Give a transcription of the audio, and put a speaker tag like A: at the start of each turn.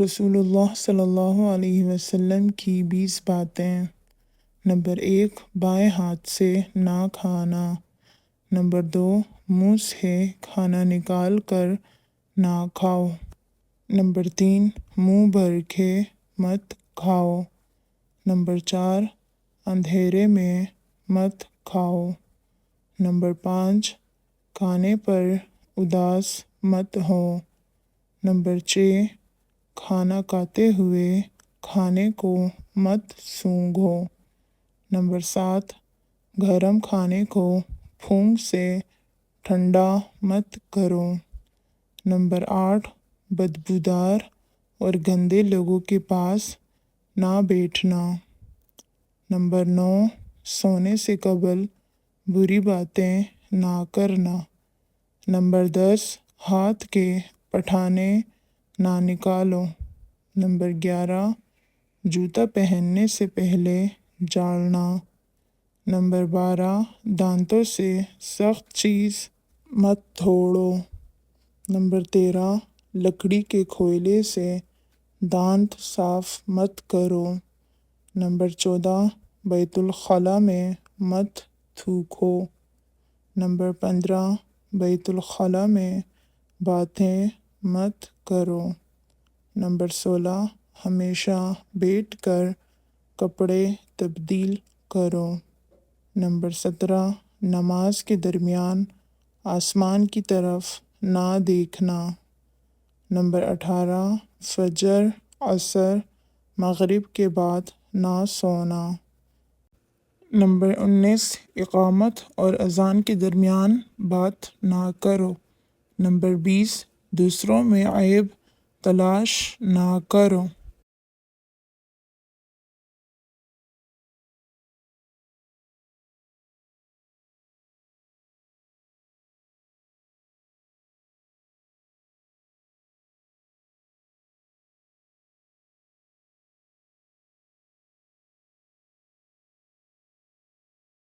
A: رسول اللہ صلی اللہ علیہ وسلم کی 20 باتیں۔ نمبر 1، بائیں ہاتھ سے نہ کھانا۔ نمبر 2، منہ سے کھانا نکال کر نہ کھاؤ۔ نمبر 3، منہ بھر کے مت کھاؤ۔ نمبر 4، اندھیرے میں مت کھاؤ۔ نمبر 5، کھانے پر اداس مت ہو۔ نمبر 6، کھانا کھاتے ہوئے کھانے کو مت سونگھو۔ نمبر 7، گرم کھانے کو پھونک سے ٹھنڈا مت کرو۔ نمبر 8، بدبودار اور گندے لوگوں کے پاس نہ بیٹھنا۔ نمبر 9، سونے سے قبل بری باتیں نہ کرنا۔ نمبر 10، ہاتھ کے پٹھانے نہ نکالو۔ نمبر 11، جوتا پہننے سے پہلے جھاڑنا۔ نمبر 12، دانتوں سے سخت چیز مت توڑو۔ نمبر 13، لکڑی کے کوئلے سے دانت صاف مت کرو۔ نمبر 14، بیت الخلاء میں مت تھوکو۔ نمبر 15، بیت الخلاء میں باتیں مت کرو۔ نمبر 16، ہمیشہ بیٹھ کر کپڑے تبدیل کرو۔ نمبر 17، نماز کے درمیان آسمان کی طرف نہ دیکھنا۔ نمبر 18، فجر، عصر، مغرب کے بعد نہ سونا۔ نمبر 19، اقامت اور اذان کے درمیان بات نہ کرو۔ نمبر 20، دوسروں میں عیب تلاش نہ کرو۔